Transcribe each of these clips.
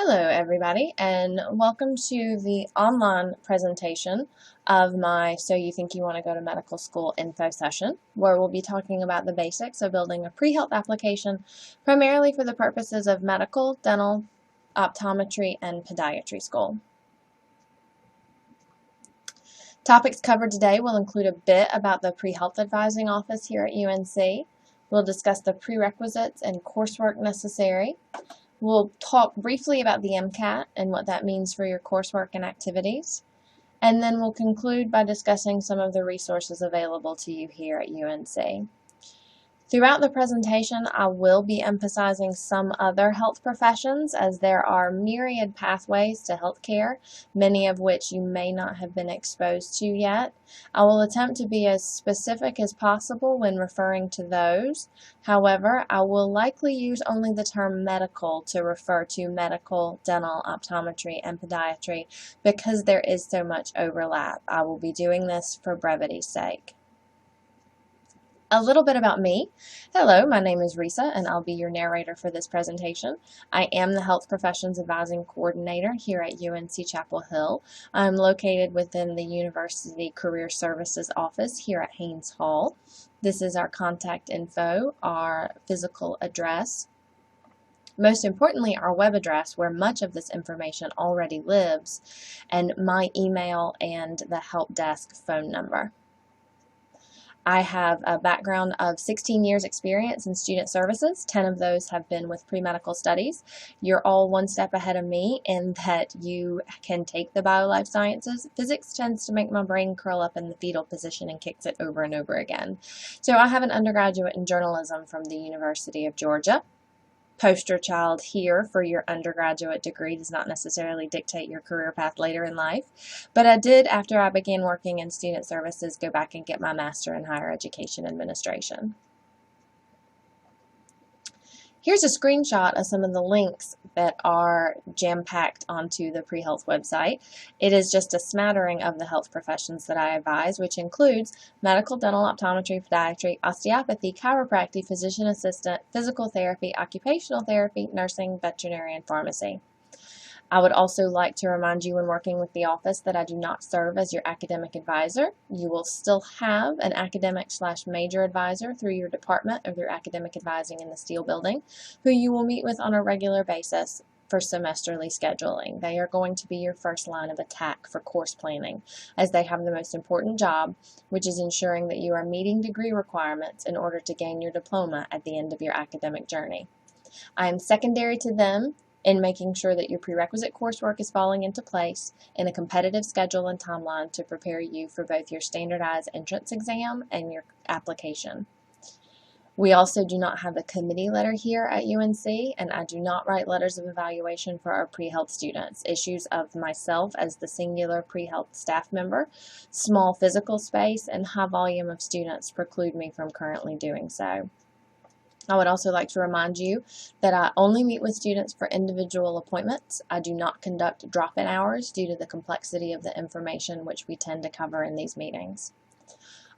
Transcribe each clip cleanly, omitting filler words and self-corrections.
Hello everybody, and welcome to the online presentation of my So You Think You Want to Go to Medical School info session, where we'll be talking about the basics of building a pre-health application primarily for the purposes of medical, dental, optometry, and podiatry school. Topics covered today will include a bit about the pre-health advising office here at UNC. We'll discuss the prerequisites and coursework necessary. We'll talk briefly about the MCAT and what that means for your coursework and activities. And then we'll conclude by discussing some of the resources available to you here at UNC. Throughout the presentation, I will be emphasizing some other health professions as there are myriad pathways to healthcare, many of which you may not have been exposed to yet. I will attempt to be as specific as possible when referring to those. However, I will likely use only the term medical to refer to medical, dental, optometry, and podiatry because there is so much overlap. I will be doing this for brevity's sake. A little bit about me. Hello, my name is Risa, and I'll be your narrator for this presentation. I am the Health Professions Advising Coordinator here at UNC-Chapel Hill. I'm located within the University Career Services Office here at Haynes Hall. This is our contact info, our physical address, most importantly, our web address where much of this information already lives, and my email and the help desk phone number. I have a background of 16 years experience in student services. 10 of those have been with pre-medical studies. You're all one step ahead of me in that you can take the bio-life sciences. Physics tends to make my brain curl up in the fetal position and kicks it over and over again. So I have an undergraduate in journalism from the University of Georgia. Poster child here for your undergraduate degree does not necessarily dictate your career path later in life, but I did, after I began working in student services, go back and get my master in higher education administration. Here's a screenshot of some of the links that are jam-packed onto the Prehealth website. It is just a smattering of the health professions that I advise, which includes medical, dental, optometry, podiatry, osteopathy, chiropractic, physician assistant, physical therapy, occupational therapy, nursing, veterinary, and pharmacy. I would also like to remind you when working with the office that I do not serve as your academic advisor. You will still have an academic/major advisor through your department of your academic advising in the Steel Building, who you will meet with on a regular basis for semesterly scheduling. They are going to be your first line of attack for course planning, as they have the most important job, which is ensuring that you are meeting degree requirements in order to gain your diploma at the end of your academic journey. I am secondary to them in making sure that your prerequisite coursework is falling into place in a competitive schedule and timeline to prepare you for both your standardized entrance exam and your application. We also do not have a committee letter here at UNC, and I do not write letters of evaluation for our pre-health students. Issues of myself as the singular pre-health staff member, small physical space, and high volume of students preclude me from currently doing so. I would also like to remind you that I only meet with students for individual appointments. I do not conduct drop-in hours due to the complexity of the information which we tend to cover in these meetings.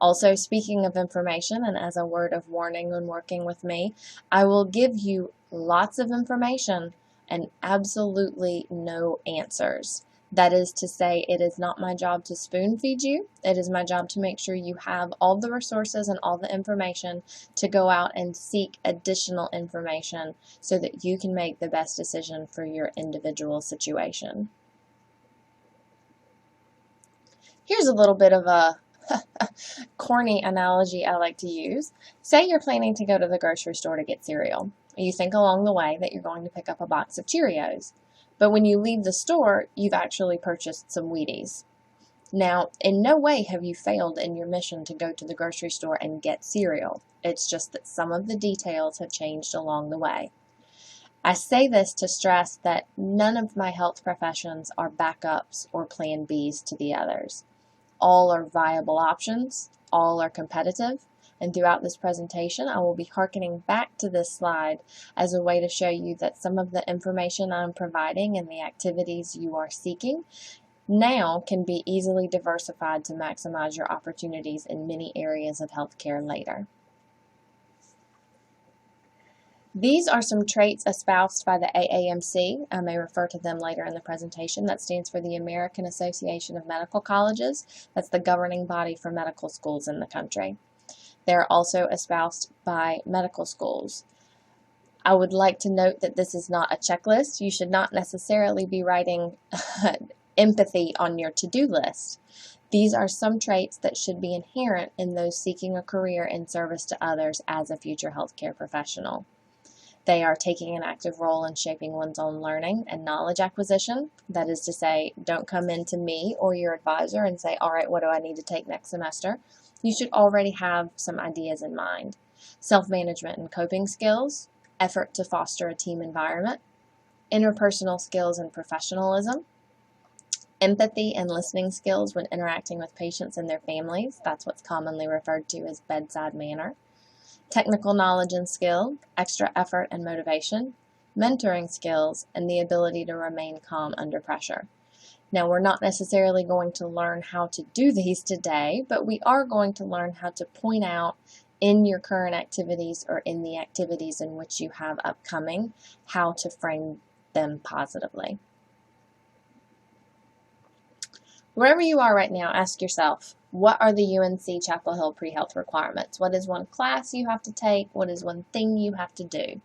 Also, speaking of information, and as a word of warning when working with me, I will give you lots of information and absolutely no answers. That is to say, it is not my job to spoon feed you. It is my job to make sure you have all the resources and all the information to go out and seek additional information so that you can make the best decision for your individual situation. Here's a little bit of a corny analogy I like to use. Say you're planning to go to the grocery store to get cereal. You think along the way that you're going to pick up a box of Cheerios. But when you leave the store, you've actually purchased some Wheaties. Now, in no way have you failed in your mission to go to the grocery store and get cereal. It's just that some of the details have changed along the way. I say this to stress that none of my health professions are backups or plan Bs to the others. All are viable options, all are competitive, and throughout this presentation I will be hearkening back to this slide as a way to show you that some of the information I'm providing and the activities you are seeking now can be easily diversified to maximize your opportunities in many areas of healthcare later. These are some traits espoused by the AAMC. I may refer to them later in the presentation. That stands for the American Association of Medical Colleges. That's the governing body for medical schools in the country. They're also espoused by medical schools. I would like to note that this is not a checklist. You should not necessarily be writing empathy on your to-do list. These are some traits that should be inherent in those seeking a career in service to others as a future healthcare professional. They are taking an active role in shaping one's own learning and knowledge acquisition. That is to say, don't come into me or your advisor and say, all right, what do I need to take next semester? You should already have some ideas in mind. Self-management and coping skills, effort to foster a team environment, interpersonal skills and professionalism, empathy and listening skills when interacting with patients and their families. That's what's commonly referred to as bedside manner. Technical knowledge and skill, extra effort and motivation, mentoring skills, and the ability to remain calm under pressure. Now, we're not necessarily going to learn how to do these today, but we are going to learn how to point out in your current activities or in the activities in which you have upcoming, how to frame them positively. Wherever you are right now, ask yourself, what are the UNC-Chapel Hill pre-health requirements? What is one class you have to take? What is one thing you have to do?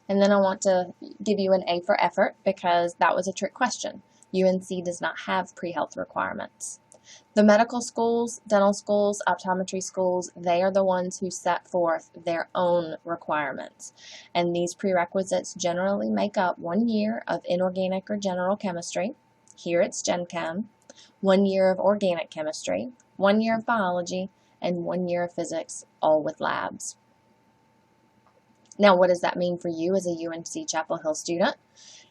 And then I want to give you an A for effort because that was a trick question. UNC does not have pre-health requirements. The medical schools, dental schools, optometry schools, they are the ones who set forth their own requirements. And these prerequisites generally make up 1 year of inorganic or general chemistry. Here it's Gen Chem. 1 year of organic chemistry, 1 year of biology, and 1 year of physics, all with labs. Now, what does that mean for you as a UNC-Chapel Hill student?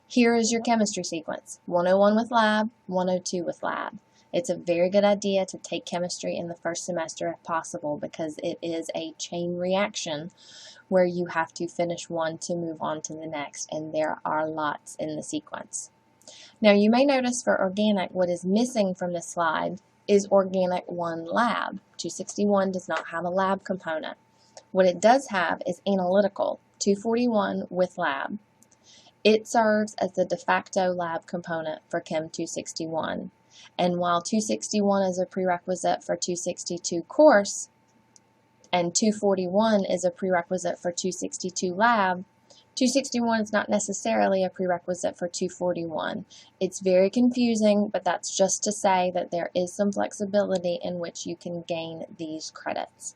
Here is your chemistry sequence, 101 with lab, 102 with lab. It's a very good idea to take chemistry in the first semester if possible because it is a chain reaction where you have to finish one to move on to the next, and there are lots in the sequence. Now, you may notice for organic, what is missing from this slide is Organic 1 Lab. 261 does not have a lab component. What it does have is Analytical, 241 with lab. It serves as the de facto lab component for Chem 261. And while 261 is a prerequisite for 262 course, and 241 is a prerequisite for 262 lab, 261 is not necessarily a prerequisite for 241. It's very confusing, but that's just to say that there is some flexibility in which you can gain these credits.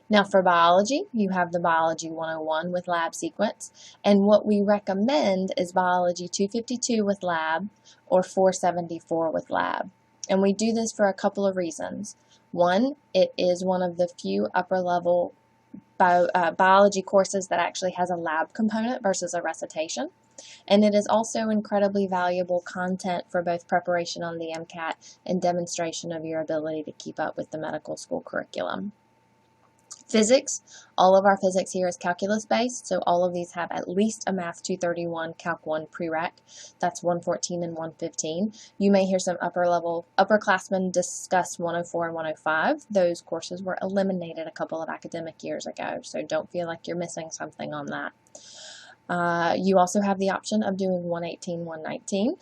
Now for biology, you have the Biology 101 with lab sequence, and what we recommend is Biology 252 with lab or 474 with lab. And we do this for a couple of reasons. One, it is one of the few upper level biology courses that actually has a lab component versus a recitation. And it is also incredibly valuable content for both preparation on the MCAT and demonstration of your ability to keep up with the medical school curriculum. Physics, all of our physics here is calculus based, so all of these have at least a Math 231 Calc 1 prereq. That's 114 and 115. You may hear some upperclassmen discuss 104 and 105. Those courses were eliminated a couple of academic years ago, so don't feel like you're missing something on that. You also have the option of doing 118, 119.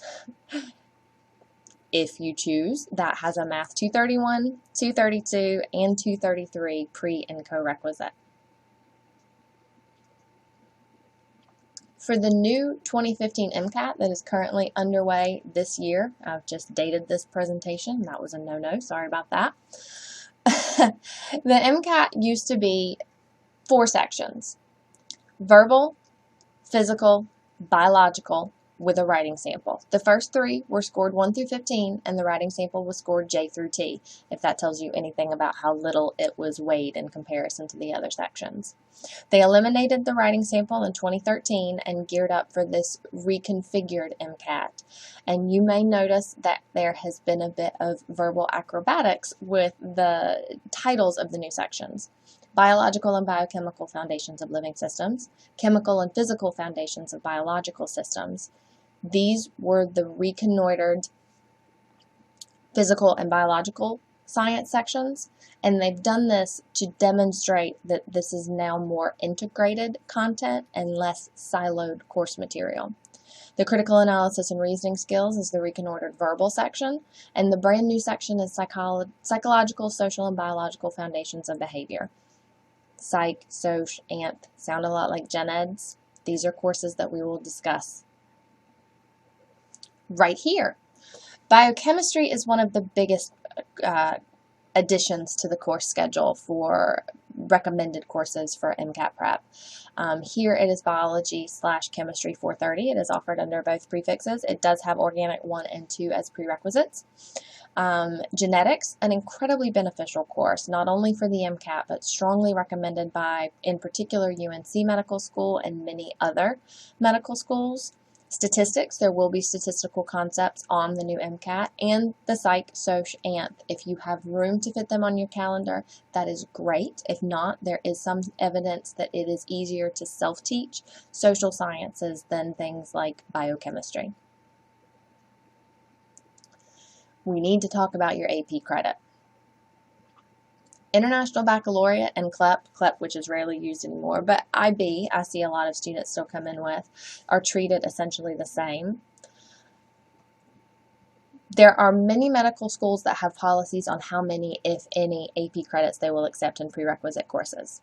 If you choose, that has a Math 231, 232, and 233 pre and co-requisite. For the new 2015 MCAT that is currently underway this year, I've just dated this presentation. That was a no-no. Sorry about that. The MCAT used to be 4 sections: verbal, physical, biological, with a writing sample. The first 3 were scored 1 through 15, and the writing sample was scored J through T, if that tells you anything about how little it was weighed in comparison to the other sections. They eliminated the writing sample in 2013 and geared up for this reconfigured MCAT. And you may notice that there has been a bit of verbal acrobatics with the titles of the new sections: Biological and Biochemical Foundations of Living Systems, Chemical and Physical Foundations of Biological Systems. These were the reconnoitered physical and biological science sections, and they've done this to demonstrate that this is now more integrated content and less siloed course material. The critical analysis and reasoning skills is the reconnoitered verbal section, and the brand new section is psychological, social, and biological foundations of behavior. Psych, Soc, Anth sound a lot like gen eds. These are courses that we will discuss right here. Biochemistry is one of the biggest additions to the course schedule for recommended courses for MCAT prep. Here it is biology/chemistry 430. It is offered under both prefixes. It does have organic 1 and 2 as prerequisites. Genetics, an incredibly beneficial course, not only for the MCAT, but strongly recommended by, in particular, UNC Medical School and many other medical schools. Statistics, there will be statistical concepts on the new MCAT, and the Psych, Soc, Anth. If you have room to fit them on your calendar, that is great. If not, there is some evidence that it is easier to self-teach social sciences than things like biochemistry. We need to talk about your AP credit. International Baccalaureate and CLEP, which is rarely used anymore, but IB, I see a lot of students still come in with, are treated essentially the same. There are many medical schools that have policies on how many, if any, AP credits they will accept in prerequisite courses.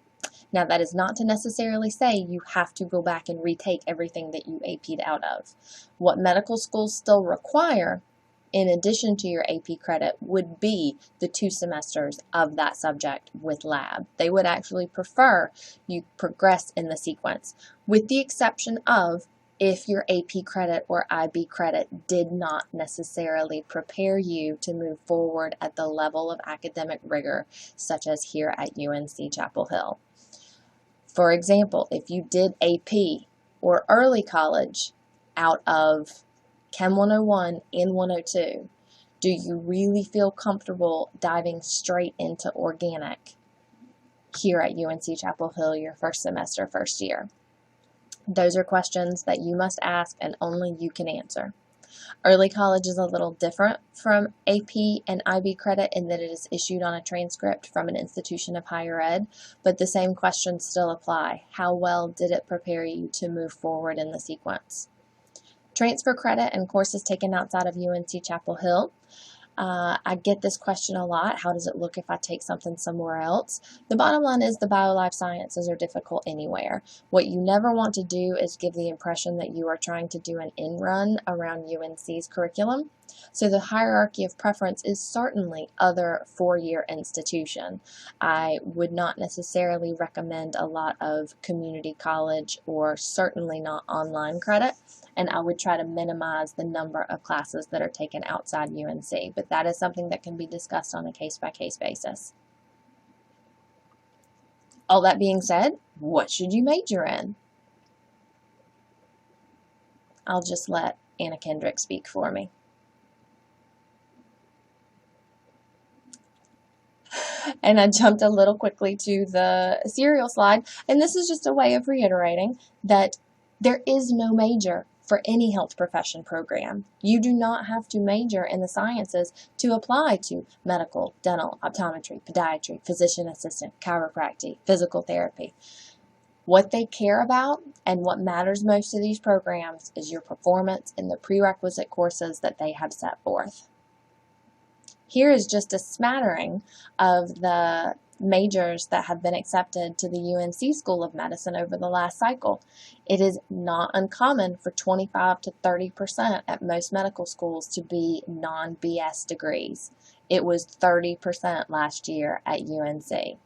Now, that is not to necessarily say you have to go back and retake everything that you AP'd out of. What medical schools still require, in addition to your AP credit, would be the 2 semesters of that subject with lab. They would actually prefer you progress in the sequence, with the exception of if your AP credit or IB credit did not necessarily prepare you to move forward at the level of academic rigor, such as here at UNC-Chapel Hill. For example, if you did AP or early college out of Chem 101 and 102, do you really feel comfortable diving straight into organic here at UNC-Chapel Hill your first semester, first year? Those are questions that you must ask and only you can answer. Early college is a little different from AP and IB credit in that it is issued on a transcript from an institution of higher ed, but the same questions still apply. How well did it prepare you to move forward in the sequence? Transfer credit and courses taken outside of UNC-Chapel Hill. I get this question a lot. How does it look if I take something somewhere else? The bottom line is the bio-life sciences are difficult anywhere. What you never want to do is give the impression that you are trying to do an in-run around UNC's curriculum. So the hierarchy of preference is certainly other four-year institution. I would not necessarily recommend a lot of community college or certainly not online credit, and I would try to minimize the number of classes that are taken outside UNC, but that is something that can be discussed on a case-by-case basis. All that being said, what should you major in? I'll just let Anna Kendrick speak for me. And I jumped a little quickly to the serial slide, and this is just a way of reiterating that there is no major for any health profession program. You do not have to major in the sciences to apply to medical, dental, optometry, podiatry, physician assistant, chiropractic, physical therapy. What they care about and what matters most to these programs is your performance in the prerequisite courses that they have set forth. Here is just a smattering of the majors that have been accepted to the UNC School of Medicine over the last cycle. It is not uncommon for 25 to 30% at most medical schools to be non-BS degrees. It was 30% last year at UNC.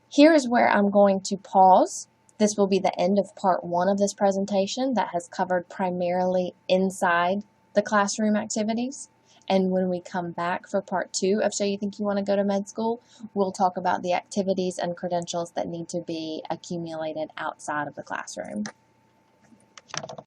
Here is where I'm going to pause. This will be the end of part 1 of this presentation that has covered primarily inside the classroom activities. And when we come back for part 2 of So You Think You Want to Go to Med School, we'll talk about the activities and credentials that need to be accumulated outside of the classroom.